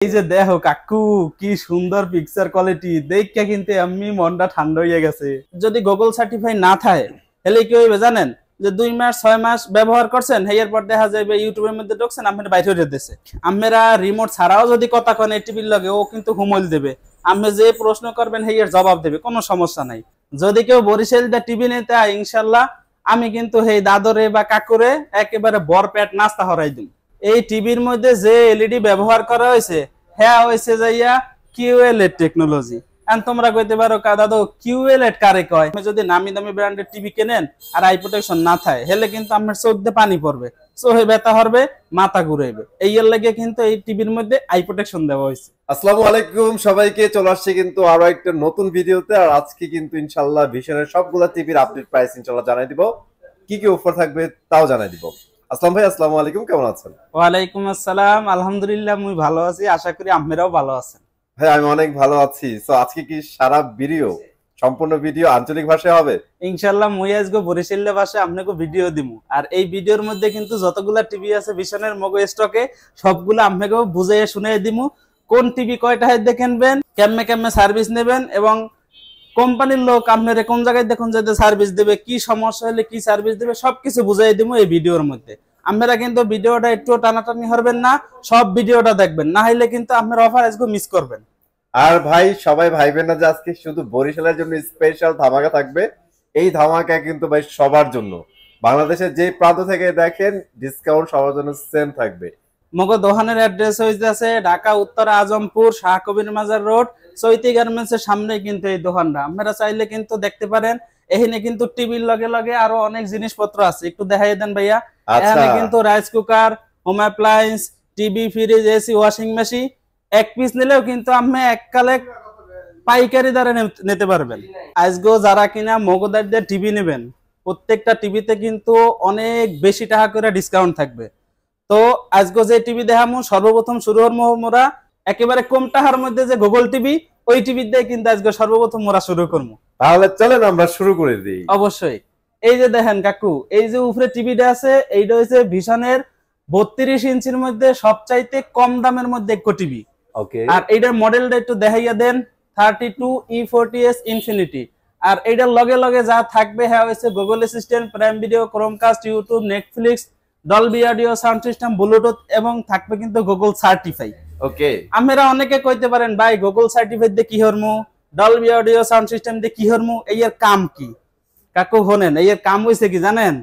এই যে দেখো কাকু কি সুন্দর পিকচার কোয়ালিটি দেখে কিন্তু এমনি মনটা ঠান্ডা হয়ে গেছে। যদি গুগল সার্টিফাই না থাকে তাহলে কি হইবে জানেন, যে 2 মাস 6 মাস ব্যবহার করছেন এর পর দেখা যাবে ইউটিউবের মধ্যে ঢুকছেন আপনার বাইরে হয়ে দিতেছে। আমরা রিমোট ছাড়াও যদি কথা কন এই টিভির লগে ও কিন্তু হুমল দেবে, আপনি যে প্রশ্ন করবেন এর জবাব দেবে, কোনো সমস্যা নাই। যদি কেউ বরিশালটা টিভি নিতে হয় ইনশাল্লাহ আমি কিন্তু এই দাদরে বা কাকুরে একেবারে বরপেট নাস্তা হরাই দিই। এই টিভির মধ্যে যে এলইডি ব্যবহার করা হয়েছে হ্যাঁ হয়েছে যাইয়া কিউএলইডি টেকনোলজি। এখন তোমরা কইতে পারো দাদা কিউএলইডি কারে কয়? যদি নামি দামি ব্র্যান্ডের টিভি কেনেন আর আই প্রোটেকশন না থাকে হেলে কিন্তু আপনার চোখ দিয়ে পানি পড়বে, চোখে ব্যথা হবে, মাথা ঘুরাইবে। এই এর লাগে কিন্তু এই টিভির মধ্যে আই প্রোটেকশন দেওয়া হয়েছে। আসসালামু আলাইকুম সবাইকে, চলে আসছে কিন্তু আরো একটা নতুন ভিডিওতে। আর আজকে কিন্তু ইনশাআল্লাহ ভিশনের সবগুলা টিভির আপডেট প্রাইস ইনশাআল্লাহ জানাই দিব, কি কি অফার থাকবে তাও জানাই দিব। আসলাম ভাই আসসালামু আলাইকুম, কেমন আছেন? ওয়ালাইকুম আসসালাম, আলহামদুলিল্লাহ মুই ভালো আছি, আশা করি আপনারাও ভালো আছেন। ভাই আমি অনেক ভালো আছি। তো আজকে কি সারা ভিডিও সম্পূর্ণ ভিডিও আঞ্চলিক ভাষায় হবে? ইনশাআল্লাহ মুই আজকে বরিশালের ভাষায় আপনাকে ভিডিও দিমু। আর এই ভিডিওর মধ্যে কিন্তু যতগুলা টিভি আছে ভিশনের মগো স্টকে সবগুলো আপনাকে বুঝাইয়া শুনাই দিমু। কোন টিভি কয়টা হাতে কিনবেন, কেমনে কেমনে সার্ভিস নেবেন এবং কোম্পানির লোক আপনারা কোন জায়গায় দেখুন যাতে সার্ভিস দেবে, কি সমস্যা হলে কি সার্ভিস দেবে সবকিছু বুঝাই দিমু এই ভিডিওর মধ্যে। আপনারা কিন্তু ভিডিওটা একটু টানাটানি হবেন না, সব ভিডিওটা দেখবেন, না হলে কিন্তু আপনার অফার আজকে মিস করবেন। আর ভাই সবাই ভাইবেন না যে আজকে শুধু বরিশালের জন্য স্পেশাল ধামাকা থাকবে। এই ধামাকা কিন্তু ভাই সবার জন্য, বাংলাদেশের যে প্রান্ত থেকে দেখেন ডিসকাউন্ট সবার জন্য সেম থাকবে। মগো দোকানের অ্যাড্রেস হইতেছে ঢাকা উত্তর আজমপুর শাহ কবির মাজার রোড, চৈতি গার্মেন্টস এর সামনে কিন্তু এই দোকানটা। আপনারা চাইলে কিন্তু দেখতে পারেন। এখানে কিন্তু টিভির লগে লগে আরো অনেক জিনিসপত্র আছে, একটু দেখাই দেন ভাইয়া। এখানে কিন্তু rice cooker, home appliance, TV, fridge, AC, washing machine এক পিস নিলেও কিন্তু আপনি এককালে পাইকারি দরে নিতে পারবেন। আজগো যারা কিনা মগদারদের টিভি নেবেন প্রত্যেকটা টিভিতে কিন্তু অনেক বেশি টাকা করে ডিসকাউন্ট থাকবে। তো আজকে যে টিভি দেখামু সর্বপ্রথম শুরু হর মোরা একেবারে কম টাকার মধ্যে যে গুগল টিভি, ওই টিভি দিয়ে কিন্তু আজকে সর্বপ্রথম মোরা শুরু করবো। তাহলে চলেন আমরা শুরু করে দিই। অবশ্যই। এই যে দেখেন কাকু, এই যে উপরে টিভিটা আছে এইটা হচ্ছে ভিশনের 32 ইঞ্চির মধ্যে সবচাইতে কম দামের মধ্যে একটা টিভি। ওকে। আর এইটার মডেলটা একটু দেখাইয়া দেন, 32E40s ইনফিনিটি। আর এইটার লগে লগে যা থাকবে হ্যাঁ হচ্ছে Google Assistant, Prime Video, Chromecast, YouTube, Netflix, Dolby audio, sound system, Bluetooth এবং থাকবে কিন্তু গুগল সার্টিফাই। ওকে। আমরা অনেকে কইতে পারেন ভাই গুগল সার্টিফাই দিয়ে কি হরমু, ডলবি অডিও সাউন্ড সিস্টেম দিয়ে কি হরমু, এই এর কাম কি? কাকু শোনেন, এই এর কাম হইছে কি জানেন?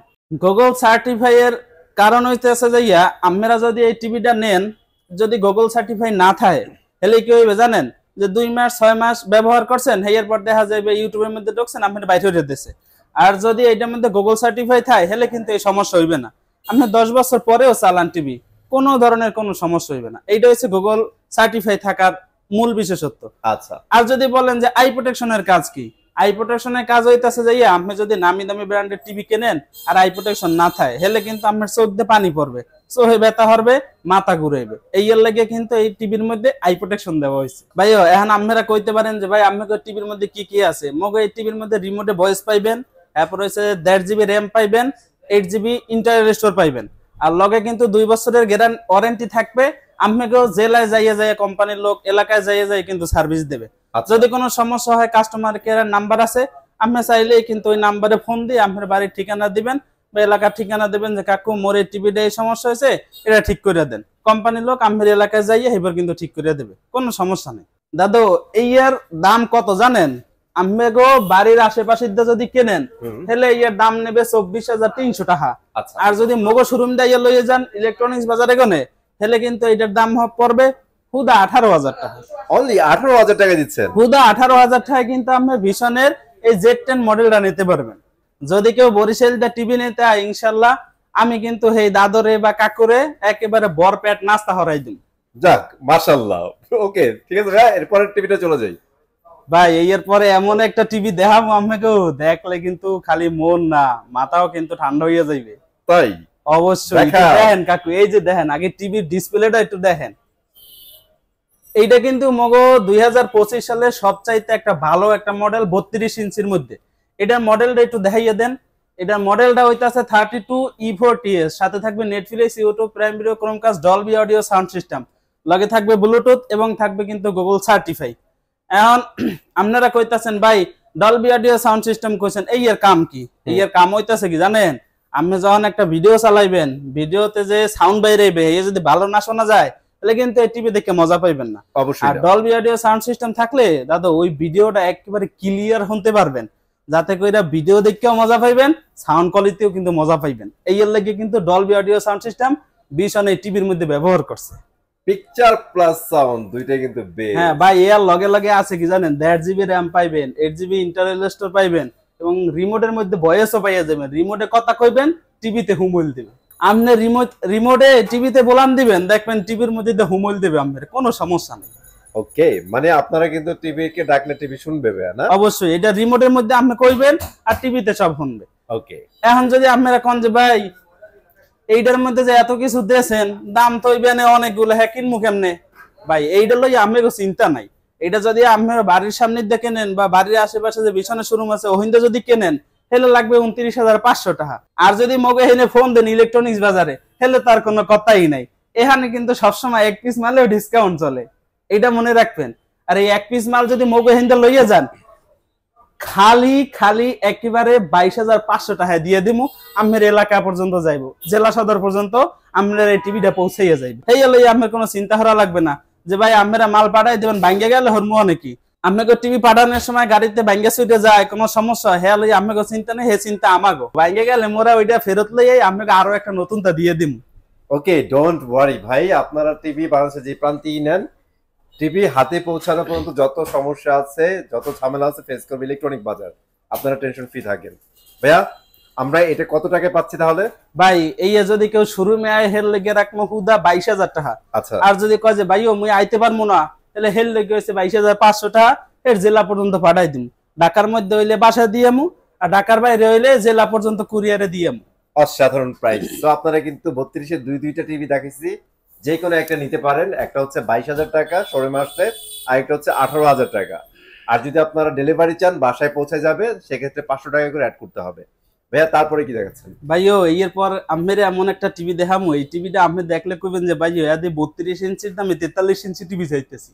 গুগল সার্টিফাই এর কারণ হইতেছে যাইয়া আমরা যদি এই টিভিটা নেন, যদি গুগল সার্টিফাই না থাকে তাহলে কি হইবে জানেন, যে 2 মাস 6 মাস ব্যবহার করছেন এর পর দেখা যাবে ইউটিউবের মধ্যে ঢুকছেন আপনার বাইরে হয়ে দিতেছে। আর যদি এইটার মধ্যে গুগল সার্টিফাই থাকে তাহলে কিন্তু এই সমস্যা হইবে না। আপনি 10 বছর পরেও চালান টিভি, কোনো ধরনের কোনো সমস্যা হইবে না। এইটা হচ্ছে গুগল সার্টিফাই থাকার মূল বিশেষত্ব। আচ্ছা। আর যদি বলেন যে আই প্রোটেকশনের কাজ কি, আই প্রোটেকশনের কাজ হইতাছে যে আপনি যদি নামি দামি ব্র্যান্ডের টিভি কেনেন আর আই প্রোটেকশন না থাকে হেলে কিন্তু আপনার চোখ দিয়ে পানি পড়বে, চোখে ব্যথা হবে, মাথা ঘুরাইবে। এই এর লাগে কিন্তু এই টিভির মধ্যে আই প্রোটেকশন দেওয়া হয়েছে। ভাইও এখন আপনারা কইতে পারেন যে ভাই আপনাদের টিভির মধ্যে কি কি আছে? মগো এই টিভির মধ্যে রিমোটে ভয়েস পাইবেন, তারপর হচ্ছে 1.5 GB র্যাম পাইবেন, 8 GB ইন্টারনাল স্টোর পাইবেন। আর লগে কিন্তু 2 বছরের ওয়ারেন্টি থাকবে। আপনাকেও জেলায় যাইয়ে যায় কোম্পানির লোক এলাকায় যাইয়ে যায় কিন্তু সার্ভিস দেবে। যদি কোনো সমস্যা হয় কাস্টমার কেয়ারের নাম্বার আছে, আপনি চাইলেই কিন্তু ওই নাম্বারে ফোন দিয়ে আপনার বাড়ির ঠিকানা দিবেন বা এলাকার ঠিকানা দিবেন যে কাকু মোর এই টিভিটা এই সমস্যা হয়েছে, এটা ঠিক করে দেন। কোম্পানির লোক আপনার এলাকায় যাইয়ে এবার কিন্তু ঠিক করে দেবে, কোনো সমস্যা নেই। দাদু এই এর দাম কত জানেন? আমগো বাড়ির আশেপাশে যদি কেনেন তাহলে এর দাম নেবে 24,300 টাকা। আর যদি মগো শোরুম দিয়ে লইয়ে যান ইলেকট্রনিক্স বাজারে গনে তাহলে কিন্তু এটার দাম পড়বে হুদা 18,000 টাকা। অনলি 18,000 টাকা দিচ্ছেন? হুদা 18,000 টাকা কিন্তু আপনি ভিশনের এই Z10 মডেলটা নিতে পারবেন। যদি কেউ বরিশালটা টিভি নিতে হয় ইনশাআল্লাহ আমি কিন্তু এই দাদরে বা কাকুরে একেবারে বরপেট নাস্তা হরাই দিই। যাক মাশাআল্লাহ। ওকে ঠিক আছে ভাই, এরপরের টিভিটা চলে যাই। ভাই এর পরে এমন একটা টিভি দেখাবো আপনাকেও, দেখলে কিন্তু খালি মন না মাথাও কিন্তু ঠান্ডা হয়ে যাইবে। তাই? অবশ্যই। দেখেন কাকু, এই যে দেখেন আগে টিভির ডিসপ্লেটা একটু দেখেন। এইটা কিন্তু মগো 2025 সালে সবচাইতে একটা ভালো একটা মডেল 32 ইঞ্চির মধ্যে। এটার মডেলটা একটু দেখাইয়া দেন। এটার মডেলটা হইতাছে 32E40s, সাথে থাকবে Netflix, YouTube, Prime Video, Chromecast, Dolby audio, sound system. লগে থাকবে ব্লুটুথ এবং থাকবে কিন্তু গুগল সার্টিফাই। এখন আপনারা কইতাছেন ভাই ডলবি অডিও সাউন্ড সিস্টেম কইছেন, এই এর কাম কি? এই এর কাম হইতাছে কি জানেন? আপনি যখন একটা ভিডিও চালাইবেন, ভিডিওতে যে সাউন্ড বাইরেবে এই যদি ভালো না শোনা যায় তাহলে কিন্তু এই টিভি দেখে মজা পাইবেন না। অবশ্যই আর ডলবি অডিও সাউন্ড সিস্টেম থাকলে দাদা ওই ভিডিওটা একেবারে ক্লিয়ার শুনতে পারবেন, যাতে কইরা ভিডিও দেখেও মজা পাইবেন, সাউন্ড কোয়ালিটিও কিন্তু মজা পাইবেন। এই এর লাগি কিন্তু Dolby audio sound system vision এই টিভির মধ্যে ব্যবহার করছে। পিকচার প্লাস সাউন্ড দুইটাই কিন্তু বেস্ট। হ্যাঁ ভাই, এর লগে লগে আছে কি জানেন, 1.5 জিবি র্যাম পাইবেন, 8 জিবি ইন্টারনাল স্টোরেজ পাইবেন এবং রিমোটের মধ্যে ভয়েসও পাইয়া যাবেন। রিমোটে কথা কইবেন, টিভিতে হুমুল দিবে। আপনি রিমোটে টিভিতে বলান দিবেন, দেখবেন টিভির মধ্যে হুমুল দিবে, আপনার কোনো সমস্যা নেই। ওকে, মানে আপনারা কিন্তু টিভি কে ডাকলে টিভি শুনবে না? অবশ্যই, এটা রিমোটের মধ্যে আপনি কইবেন আর টিভিতে সব শুনবে। ওকে, এখন যদি আপনারা কোন যে ভাই এইটার মধ্যে যে এত কিছু দিয়েছেন, দাম তো হইবেন অনেকগুলো, হ্যাঁ কিনবো কেমনে ভাই? এইটা লই আমারও চিন্তা নাই। এটা যদি আপনারা বাড়ির সামনে দিয়ে কেনেন বা বাড়ির আশেপাশে যে বিছানা শোরুম আছে ওহিন্দে যদি কেনেন, হেলে লাগবে 29,500 টাকা। আর যদি মগে হেনে ফোন দেন ইলেকট্রনিক্স বাজারে, হেলে তার কোনো কথাই নাই। এখানে কিন্তু সবসময় এক পিস মালেও ডিসকাউন্ট চলে, এটা মনে রাখবেন। আর এই এক পিস মাল যদি মগে হেন্দে লইয়া যান, খালি খালি একেবারে 22,500 টাকা দিয়ে দিমু, আমের এলাকা পর্যন্ত যাইবো, জেলা সদর পর্যন্ত আপনার এই টিভিটা পৌঁছাইয়া যাইবে। এই হলো আপনার কোনো চিন্তা করা লাগবে না যে ভাই আপনারা মাল পাঠাই দেবেন, ভাঙ্গে গেলে হরমু নাকি। আপনাকে টিভি পাঠানোর সময় গাড়িতে ভাঙ্গে ছুটে যায়, কোনো সমস্যা হ্যাঁ লই আপনাকে চিন্তা নেই, হে চিন্তা আমাগো। ভাঙ্গে গেলে মোরা ওইটা ফেরত লইয়াই আপনাকে আরো একটা নতুনটা দিয়ে দিমু। ওকে, ডোন্ট ওয়ারি ভাই, আপনারা টিভি বাংলাদেশে যে প্রান্তেই নেন, টিভি হাতে পৌঁছানো পর্যন্ত যত সমস্যা আছে, যত ঝামেলা আছে ফেস করবে ইলেকট্রনিক বাজার। আপনারা টেনশন ফ্রি থাকেন। ভাইয়া, আমরা এটা কত টাকায় পাচ্ছি তাহলে? ভাই এই যদি কেউ শুরু মে আয় হের লেগে রাখবো হুদা 22,000 টাকা। আচ্ছা, আর যদি কয় যে ভাইও মুই আইতে পারবো না, তাহলে হের লেগে হয়েছে 22,500 টাকা, এর জেলা পর্যন্ত পাঠাই দিম। ঢাকার মধ্যে হইলে বাসা দিয়ামু, আর ঢাকার বাইরে হইলে জেলা পর্যন্ত কুরিয়ারে দিয়ামু। অসাধারণ প্রাইস। তো আপনারা কিন্তু 32-এর দুইটা টিভি দেখেছি, যে কোনো একটা নিতে পারেন। একটা হচ্ছে 22,000 টাকা শোরুমে আসলে, আর একটা হচ্ছে 18,000 টাকা। আর যদি আপনারা ডেলিভারি চান, বাসায় পৌঁছে যাবে, সেক্ষেত্রে 500 টাকা করে অ্যাড করতে হবে। ভাইয়া তারপরে কি দেখাচ্ছেন? ভাইও এরপর আমের এমন একটা টিভি দেখামু, এই টিভিটা আপনি দেখলে কইবেন যে ভাইও এদি 32 ইঞ্চির দামে 43 ইঞ্চি টিভি চাইতেছি।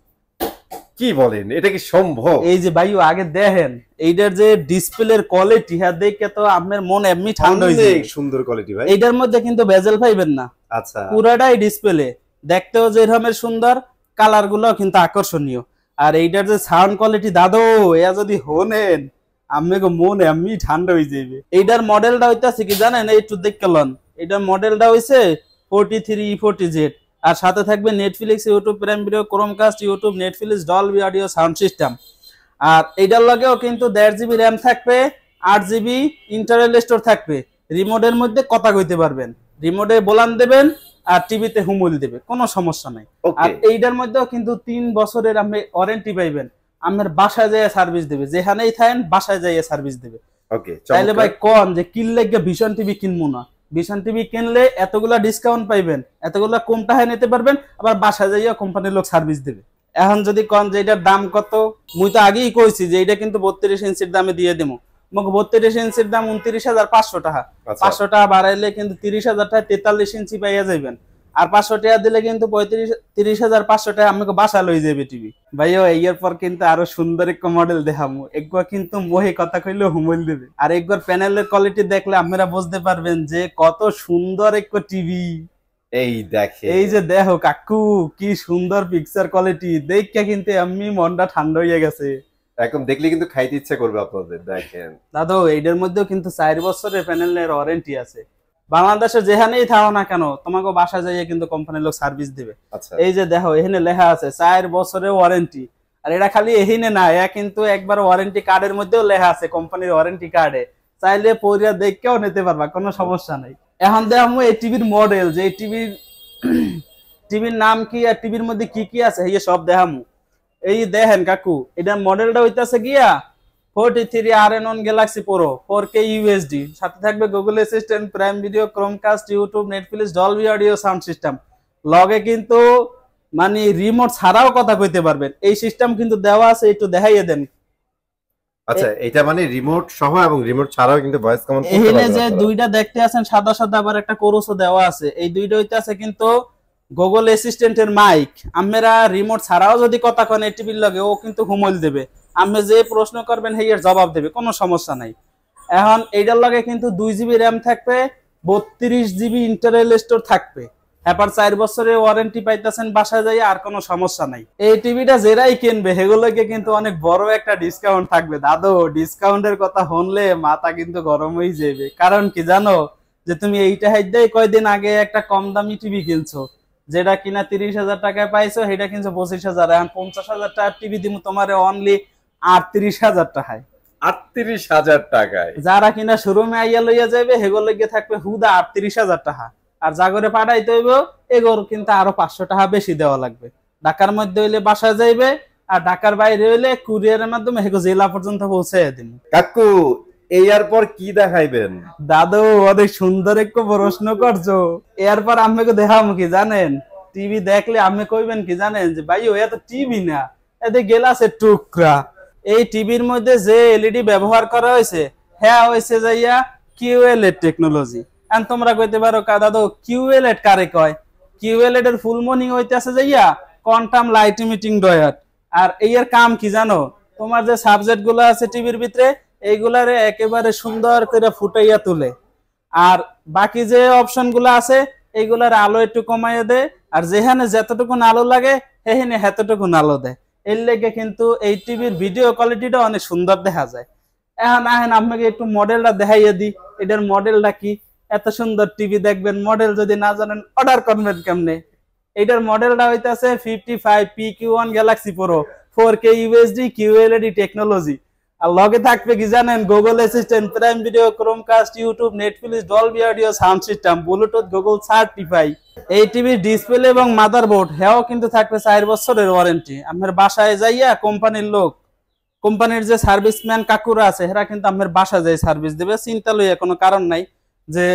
কি বলেন, এটা কি সম্ভব? এই যে ভাইও আগে দেখেন এইটার যে ডিসপ্লের কোয়ালিটি, হ্যাঁ দেখে তো আপনার মন এমনি ঠান্ডা হয়ে যায়। সুন্দর কোয়ালিটি ভাই। এইটার মধ্যে কিন্তু বেজেল পাইবেন না, আচ্ছা, পুরাটাই ডিসপ্লে, দেখতেও যে রকমের সুন্দর, কালার গুলো কিন্তু আকর্ষণীয়। আর এইটার যে সাউন্ড কোয়ালিটি দাদো, এয়া যদি হোনেন আমাকে মন এমনি ঠান্ডা হয়ে যাবে। এইটার মডেলটা হইতাছে কি জানেন, একটু দেখলেন, এইটার মডেলটা হইছে 43E40Z, আর সাথে থাকবে Netflix, YouTube Prime Video, Chromecast, YouTube, Netflix, Dolby audio sound system. আর এইটার লগেও কিন্তু 1.5 জিবি র্যাম থাকবে, 8 জিবি ইন্টারনাল স্টোর থাকবে। রিমোটের মধ্যে কথা কইতে পারবেন, রিমোটে বলান দেবেন আর টিভিতে হুমুল দেবে, কোনো সমস্যা নাই। আর এইটার মধ্যেও কিন্তু 3 বছরের আপনি ওয়ারেন্টি পাইবেন। আপনার বাসায় যাইয়া সার্ভিস দেবে, যেখানেই থাকেন বাসায় যাইয়া সার্ভিস দেবে। ওকে, তাইলে ভাই কোন যে কিনলে গিয়ে ভীষণ টিভি কিনবো না, ভীষণ টিভি কিনলে এতগুলা ডিসকাউন্ট পাইবেন, এতগুলা কম টাকায় নিতে পারবেন, আবার বাসায় যাইয়া কোম্পানির লোক সার্ভিস দেবে। এখন যদি কোন যে এটার দাম কত, মুই তো আগেই কইছি যে এটা কিন্তু 32 ইঞ্চির দামে দিয়ে দেবো। মোক 32 ইঞ্চির দাম 29,500 টাকা, 500 টাকা বাড়াইলে কিন্তু 30,000 টাকা 43 ইঞ্চি পাইয়া যাবেন। আর 500 টাকা দিলে কিন্তু 30,500 টাকা আমাকে বাসা লই যাবে টিভি। ভাইও এর পর কিন্তু আরো সুন্দর একটা মডেল দেখামু, একবার কিন্তু মোহে কথা কইলে হুমল দেবে। আর একবার প্যানেলের কোয়ালিটি দেখলে আপনারা বুঝতে পারবেন যে কত সুন্দর একটা টিভি। এই দেখে, এই যে দেখো কাকু, কি সুন্দর পিকচার কোয়ালিটি, দেখে কিন্তু আমি মনটা ঠান্ডা হয়ে গেছে। একদম দেখলে কিন্তু খাইতে ইচ্ছা করবে আপনাদের। দেখেন দাদু, এইটার মধ্যেও কিন্তু 4 বছরের প্যানেলের ওয়ারেন্টি আছে। বাংলাদেশে যেখানেই থাকো না কেন, তোমাকে বাসা যাইয়ে কিন্তু কোম্পানির লোক সার্ভিস দিবে। আচ্ছা, এই যে দেখো এখানে লেখা আছে 4 বছরের ওয়ারেন্টি। আর এটা খালি এখানে না, এ কিন্তু একবার ওয়ারেন্টি কার্ডের মধ্যেও লেখা আছে, কোম্পানির ওয়ারেন্টি কার্ডে, চাইলে পরিয়া দেখেও নিতে পারবা, কোনো সমস্যা নাই। এখন দেখো এই টিভির মডেল, যে টিভির নাম কি আর টিভির মধ্যে কি কি আছে এই সব দেখামু। এই দেখেন কাকু, এটার মডেলটা হইতাছে গিয়া 43 RN1 Galaxy Pro 4K UHD, সাথে থাকবে Google Assistant, Prime Video, Chromecast, YouTube, Netflix, Dolby audio sound system. লগে কিন্তু মানে রিমোট ছাড়াও কথা কইতে পারবেন, এই সিস্টেম কিন্তু দেওয়া আছে, একটু দেখাইয়ে দেন। আচ্ছা, এটা মানে রিমোট সহ এবং রিমোট ছাড়াও কিন্তু ভয়েস কমান্ড করতে এখানে পারবেন। যে দুইটা দেখতে আছেন সাদা সাদা, আবার একটা কোরসও দেওয়া আছে, এই দুইটা হইতাছে কিন্তু গুগল অ্যাসিস্ট্যান্টের মাইক, আমরা রিমোট ছাড়াও যদি কথা কন এই টিভির লগে, ও কিন্তু হুমল দেবে। আপনি যে প্রশ্ন করবেন হেয়ার জবাব দেবে, কোনো সমস্যা নাই। এখন এইটার লগে কিন্তু 2 জিবি র্যাম থাকবে, 32 জিবি ইন্টারনাল স্টোর থাকবে। এবার 4 বছরের ওয়ারেন্টি পাইতেছেন বাসায় যাই, আর কোনো সমস্যা নাই। এই টিভিটা যেরাই কিনবে সেগুলোকে কিন্তু অনেক বড় একটা ডিসকাউন্ট থাকবে দাদু। ডিসকাউন্টের কথা শুনলে মাথা কিন্তু গরম হয়ে যাবে। কারণ কি জানো, যে তুমি এইটা হাইদাই কয়দিন আগে একটা কম দামি টিভি কিনছো, যেটা কিনা 30,000 টাকায় পাইছো, সেটা কিনছো 25,000। এখন 50,000 টাকার টিভি দিব তোমার অনলি 38,000 টাকায়। 38,000 টাকায়? যারা কিনা শোরুমে আইয়া লইয়া যাবে সেগুলো গিয়ে থাকবে হুদা 38,000 টাকা। আর জাগরে পাঠাইতে হইব এগোর কিন্তু আরো 500 টাকা বেশি দেওয়া লাগবে। ঢাকার মধ্যে হইলে বাসায় যাইবে, আর ঢাকার বাইরে হইলে কুরিয়ারের মাধ্যমে হেগো জেলা পর্যন্ত পৌঁছে দিন। কাকু এরপর কি দেখাইবেন? দাদু অনেক সুন্দর একটু প্রশ্ন করছো। এরপর আমাকে দেখাবো কি জানেন, টিভি দেখলে আমি কইবেন কি জানেন, যে ভাই ও এত টিভি না, এতে গেলাসের টুকরা। এই টিভির মধ্যে যে এলইডি ব্যবহার করা হয়েছে, হ্যাঁ হয়েছে যাইয়া কিউএলইডি টেকনোলজি। এখন তোমরা কইতে পারো দাদু কিউএলইডি কারে কয়? কিউএলইডি এর ফুল মিনিং হইতাছে যাইয়া কোয়ান্টাম লাইট ইমিটিং ডায়োড। আর এর কাম কি জানো, তোমার যে সাবজেক্ট গুলো আছে টিভির ভিতরে, এইগুলারে একেবারে সুন্দর করে ফুটাইয়া তুলে। আর বাকি যে অপশন গুলো আছে এইগুলার আলো একটু কমাইয়া দেয়, আর যেখানে যতটুকু আলো লাগে সেখানে এতটুকু আলো দেয়। এর লেগে কিন্তু এই টিভির ভিডিও কোয়ালিটিটা অনেক সুন্দর দেখা যায়। এখন আপনাকে একটু মডেলটা দেখাইয়া দিই, এটার মডেলটা কি। এত সুন্দর টিভি দেখবেন, মডেল যদি না জানেন অর্ডার করবেন কেমনে? এটার মডেলটা হইতাছে 55 PQ1 Galaxy Pro 4K UHD QLED technology. আর লগে থাকবে কি জানেন, Google Assistant, Prime Video, Chromecast, YouTube, Netflix, Dolby audio, sound system, Bluetooth, Google certify. এই টিভির ডিসপ্লে এবং মাদারবোর্ড হ্যাঁ কিন্তু থাকবে 4 বছরের ওয়ারেন্টি। আপনার বাসায় যাইয়া কোম্পানির লোক, কোম্পানির যে সার্ভিসম্যান কাকুরা আছে এরা কিন্তু আপনার বাসায় যাই সার্ভিস দেবে। চিন্তা লইয়া কোনো কারণ নাই যে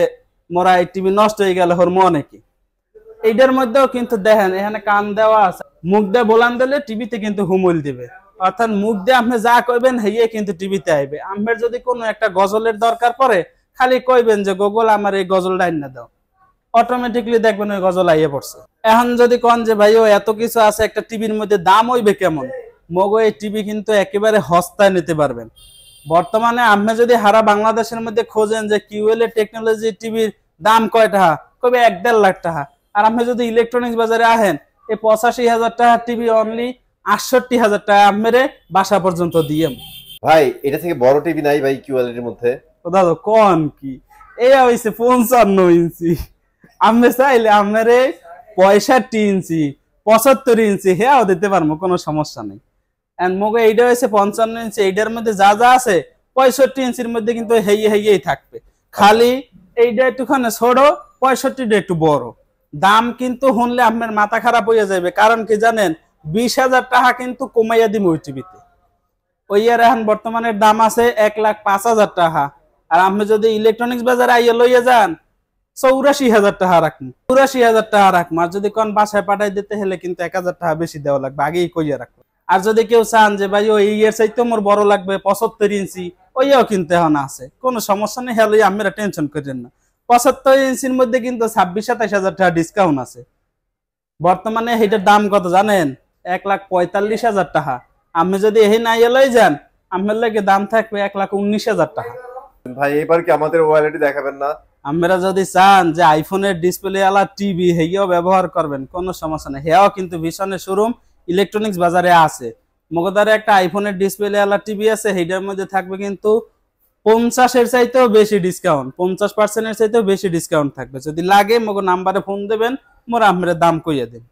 মোরা এই টিভি নষ্ট হয়ে গেল হর মনে কি। এইটার মধ্যেও কিন্তু দেখেন এখানে কান দেওয়া আছে, মুখ দিয়ে বোলান দিলে টিভিতে কিন্তু হুমুল দিবে। অর্থাৎ মুখ দিয়ে আপনি যা কইবেন হেয়ে কিন্তু টিভিতে আইবে। আপনার যদি কোনো একটা গজলের দরকার পড়ে, খালি কইবেন যে গুগল আমার এই গজলটা আইনা দাও, অটোমেটিকলি দেখবেন ওই গজল আইয়ে পড়ছে। এখন যদি কন যে ভাই ও এত কিছু আছে একটা টিভির মধ্যে, দাম হইবে কেমন? মগো এই টিভি কিন্তু একেবারে হস্তায় নিতে পারবেন। বর্তমানে আপনি যদি হারা বাংলাদেশের মধ্যে খোঁজেন যে কিউএলইডি টেকনোলজি টিভির দাম কয় টাকা, কবে 1-1.5 লাখ টাকা। আর আপনি যদি ইলেকট্রনিক্স বাজারে আহেন, এই 85,000 টাকা টিভি অনলি 68,000 টাকা আপনারে বাসা পর্যন্ত দিয়ে। ভাই এটা থেকে বড় টিভি নাই ভাই কিউএলইডি এর মধ্যে? ও দাদা কোন কি, এই হইছে 55 ইঞ্চি। আমি চাইলে আমারে 65 ইঞ্চি, 75 ইঞ্চি হেয়াও দিতে পারবো, কোনো সমস্যা নেই। এন্ড মগে এইটা হয়েছে 55 ইঞ্চি, এইটার মধ্যে যা যা আছে 65 ইঞ্চির মধ্যে কিন্তু হেই থাকবে। খালি এইটা একটুখানি ছোট, 65টা একটু বড়। দাম কিন্তু শুনলে আপনার মাথা খারাপ হয়ে যাবে। কারণ কি জানেন, 20,000 টাকা কিন্তু কমাইয়া দিব ওই টিভিতে। ওই আর এখন বর্তমানে দাম আছে 1,05,000 টাকা। আর আপনি যদি ইলেকট্রনিক্স বাজারে আইয়া লইয়া যান, 84,000 টাকা রাখুন, 84,000 টাকা রাখুন। আর যদি কোন বাসায় পাঠাই দিতে হলে কিন্তু 1,000 টাকা বেশি দেওয়া লাগবে, আগেই কইয়া রাখুন। আর যদি কেউ চান যে ভাই ওই ইয়ের চাইতে মোর বড় লাগবে 75 ইঞ্চি, ওইও কিন্তু এখন আছে, কোনো সমস্যা নেই। হ্যালো আমরা টেনশন করেন না। 75 ইঞ্চির মধ্যে কিন্তু 26-27,000 টাকা ডিসকাউন্ট আছে বর্তমানে। এটার দাম কত জানেন? 1,45,000 টাকা। আপনি যদি এই না লই যান, আপনার লাগে দাম থাকবে 1,19,000 টাকা। ভাই এবার কি আমাদের ওয়ালেটি দেখাবেন না? আমরা যদি চান যে আইফোনের ডিসপ্লে আলা টিভি হেয়াও ব্যবহার করবেন, কোনো সমস্যা নেই। হেয়াও কিন্তু ভীষণের শোরুম ইলেকট্রনিক্স বাজারে আছে। মগদারে একটা আইফোনের ডিসপ্লে আলা টিভি আছে, সেইটার মধ্যে থাকবে কিন্তু 50-এর চাইতেও বেশি ডিসকাউন্ট, 50% এর চাইতেও বেশি ডিসকাউন্ট থাকবে। যদি লাগে মগো নাম্বারে ফোন দেবেন, মোরা আমরা দাম কইয়া দেন।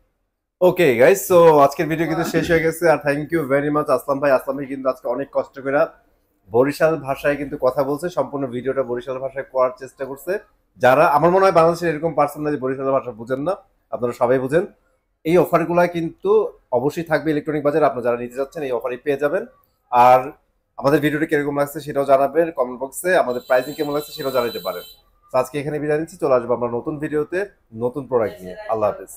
ওকে গাইস, সো আজকের ভিডিও কিন্তু শেষ হয়ে গেছে। আর থ্যাংক ইউ ভেরি মাচ আসলাম ভাই। আসলাম ভাই কিন্তু আজকে অনেক কষ্ট করে বরিশাল ভাষায় কিন্তু কথা বলছে, সম্পূর্ণ ভিডিওটা বরিশাল ভাষায় করার চেষ্টা করছে। যারা আমার মনে হয় বাংলাদেশের এরকম পার্সন না যে বরিশাল ভাষা বুঝেন না, আপনারা সবাই বুঝেন। এই অফারগুলো কিন্তু অবশ্যই থাকবে ইলেকট্রনিক বাজারে, আপনারা যারা নিতে যাচ্ছেন এই অফারই পেয়ে যাবেন। আর আমাদের ভিডিওটি কিরকম লাগছে সেটাও জানাবেন কমেন্ট বক্সে, আমাদের প্রাইসিং কেমন লাগছে সেটাও জানাতে পারেন। আজকে এখানে বিদায় নিচ্ছি, চলে আসবো আমরা নতুন ভিডিওতে নতুন প্রোডাক্ট নিয়ে। আল্লাহ হাফেজ।